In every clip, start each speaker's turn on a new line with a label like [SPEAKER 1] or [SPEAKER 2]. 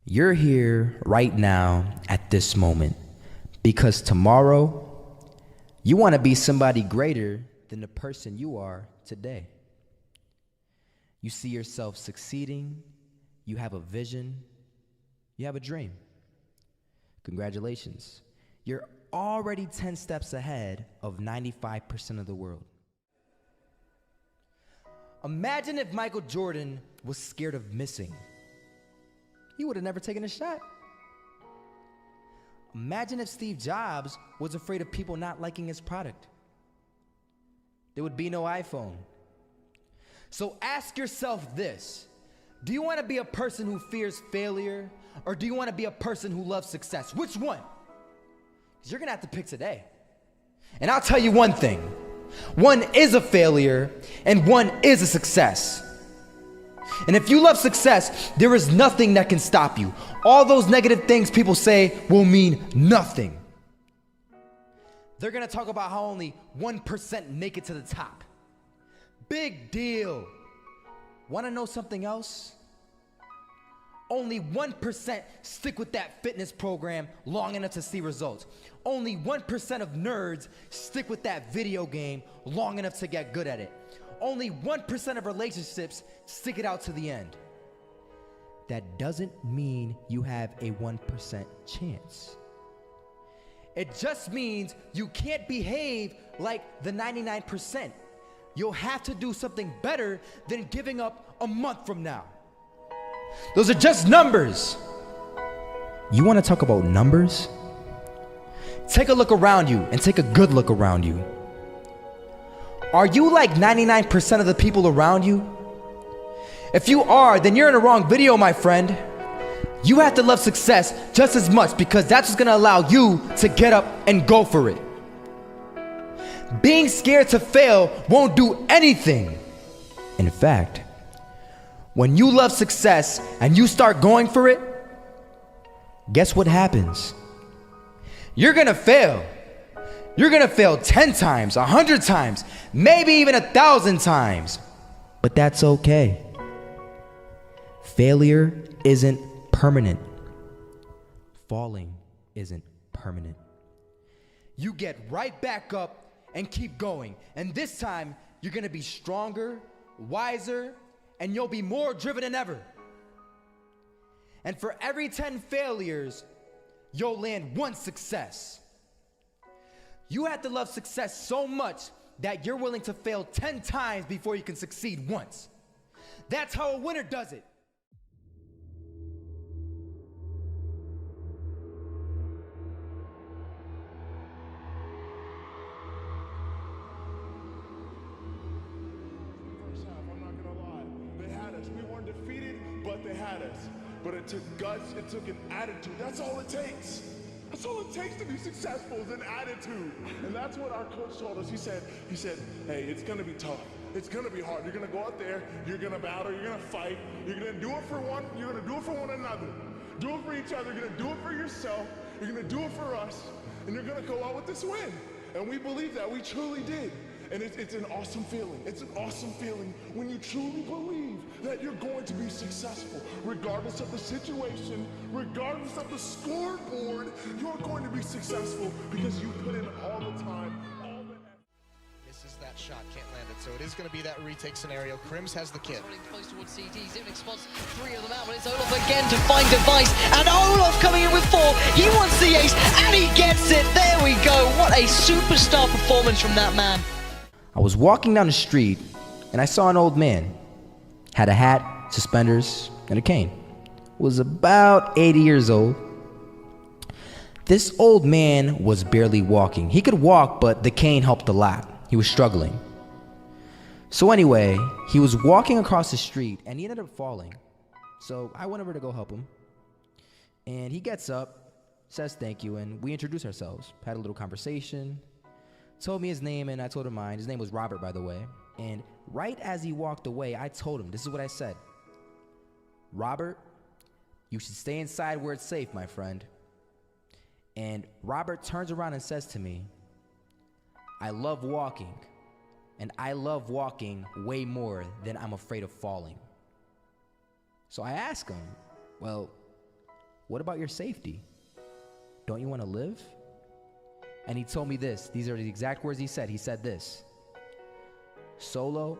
[SPEAKER 1] You're here right now at this moment because tomorrow you want to be somebody greater than the person you are today. You see yourself succeeding, you have a vision, you have a dream. Congratulations. You're already 10 steps ahead of 95% of the world. Imagine if Michael Jordan was scared of missing. He would have never taken a shot. Imagine if Steve Jobs was afraid of people not liking his product. There would be no iPhone. So ask yourself this: do you want to be a person who fears failure, or do you want to be a person who loves success? Which one? Because you're going to have to pick today. And I'll tell you one thing: one is a failure and one is a success. And if you love success, there is nothing that can stop you. All those negative things people say will mean nothing. They're gonna talk about how only 1% make it to the top. Big deal. Wanna know something else? Only 1% stick with that fitness program long enough to see results. Only 1% of nerds stick with that video game long enough to get good at it. Only 1% of relationships stick it out to the end. That doesn't mean you have a 1% chance. It just means you can't behave like the 99%. You'll have to do something better than giving up a month from now. Those are just numbers. You want to talk about numbers? Take a look around you and take a good look around you. Are you like 99% of the people around you? If you are, then you're in the wrong video, my friend. You have to love success just as much, because that's what's gonna allow you to get up and go for it. Being scared to fail won't do anything. In fact, when you love success and you start going for it, guess what happens? You're gonna fail. You're gonna fail 10 times, 100 times, maybe even 1,000 times. But that's okay. Failure isn't permanent. Falling isn't permanent. You get right back up and keep going. And this time, you're gonna be stronger, wiser, and you'll be more driven than ever. And for every 10 failures, you'll land one success. You have to love success so much that you're willing to fail 10 times before you can succeed once. That's how a winner does it.
[SPEAKER 2] First half, I'm not gonna lie. They had us. We weren't defeated, but they had us. But it took guts, it took an attitude. That's all it takes. That's all it takes to be successful, is an attitude. And that's what our coach told us. He said, hey, it's gonna be tough. It's gonna be hard. You're gonna go out there, you're gonna battle, you're gonna fight, you're gonna do it for one, you're gonna do it for one another. Do it for each other, you're gonna do it for yourself, you're gonna do it for us, and you're gonna go out with this win. And we believe that, we truly did. And it's an awesome feeling. It's an awesome feeling when you truly believe that you're going to be successful. Regardless of the situation, regardless of the scoreboard, you're going to be successful because you put in all the time, all the effort.
[SPEAKER 3] Misses that shot, can't land it. So it is going to be that retake scenario. Crims has the kid.
[SPEAKER 4] Running close towards CT. Zivnik spots 3 of them out, but it's Olof again to find Device. And Olof coming in with 4. He wants the ace, and he gets it. There we go. What a superstar performance from that man.
[SPEAKER 1] I was walking down the street and I saw an old man. Had a hat, suspenders, and a cane. Was about 80 years old. This old man was barely walking. He could walk, but the cane helped a lot. He was struggling. So anyway, he was walking across the street and he ended up falling. So I went over to go help him. And he gets up, says thank you, and we introduced ourselves. Had a little conversation. Told me his name and I told him mine. His name was Robert, by the way. And right as he walked away, I told him, this is what I said: Robert, you should stay inside where it's safe, my friend. And Robert turns around and says to me, I love walking, and I love walking way more than I'm afraid of falling. So I asked him, well, what about your safety? Don't you want to live? And he told me this. These are the exact words he said. He said this: Solo,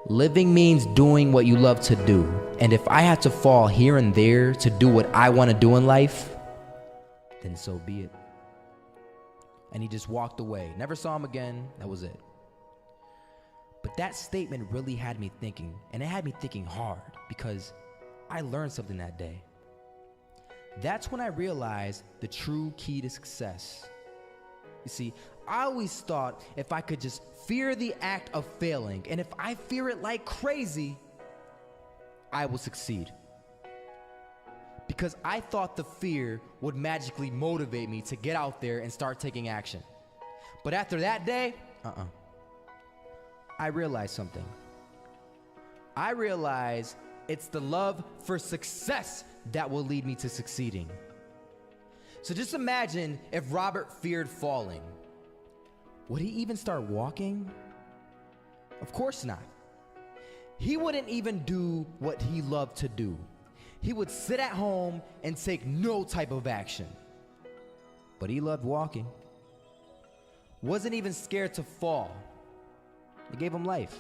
[SPEAKER 1] living means doing what you love to do. And if I have to fall here and there to do what I want to do in life, then so be it. And he just walked away. Never saw him again. That was it. But that statement really had me thinking, and it had me thinking hard, because I learned something that day. That's when I realized the true key to success. You see, I always thought if I could just fear the act of failing, and if I fear it like crazy, I will succeed. Because I thought the fear would magically motivate me to get out there and start taking action. But after that day, I realized something. I realized it's the love for success that will lead me to succeeding. So just imagine if Robert feared falling. Would he even start walking? Of course not. He wouldn't even do what he loved to do. He would sit at home and take no type of action. But he loved walking. Wasn't even scared to fall. It gave him life.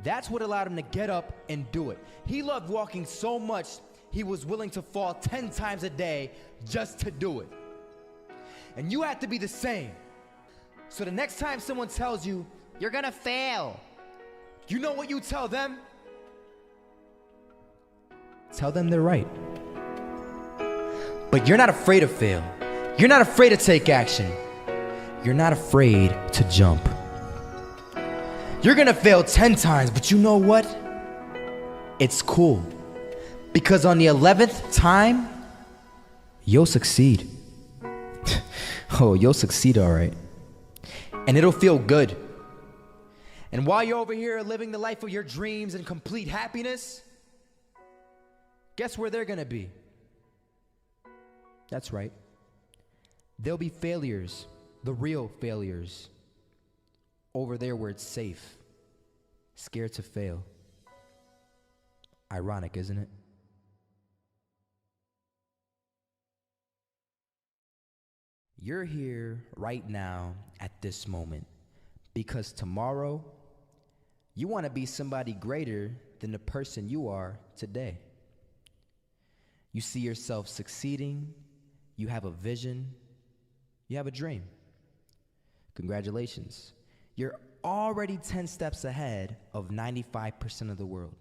[SPEAKER 1] That's what allowed him to get up and do it. He loved walking so much, he was willing to fall 10 times a day just to do it. And you have to be the same. So the next time someone tells you, you're gonna fail, you know what you tell them? Tell them they're right. But you're not afraid to fail. You're not afraid to take action. You're not afraid to jump. You're gonna fail 10 times, but you know what? It's cool. Because on the 11th time, you'll succeed. Oh, you'll succeed, all right. And it'll feel good. And while you're over here living the life of your dreams and complete happiness, guess where they're gonna be? That's right. They'll be failures, the real failures. Over there where it's safe, scared to fail. Ironic, isn't it? You're here right now at this moment because tomorrow you want to be somebody greater than the person you are today. You see yourself succeeding, you have a vision, you have a dream. Congratulations. You're already 10 steps ahead of 95% of the world.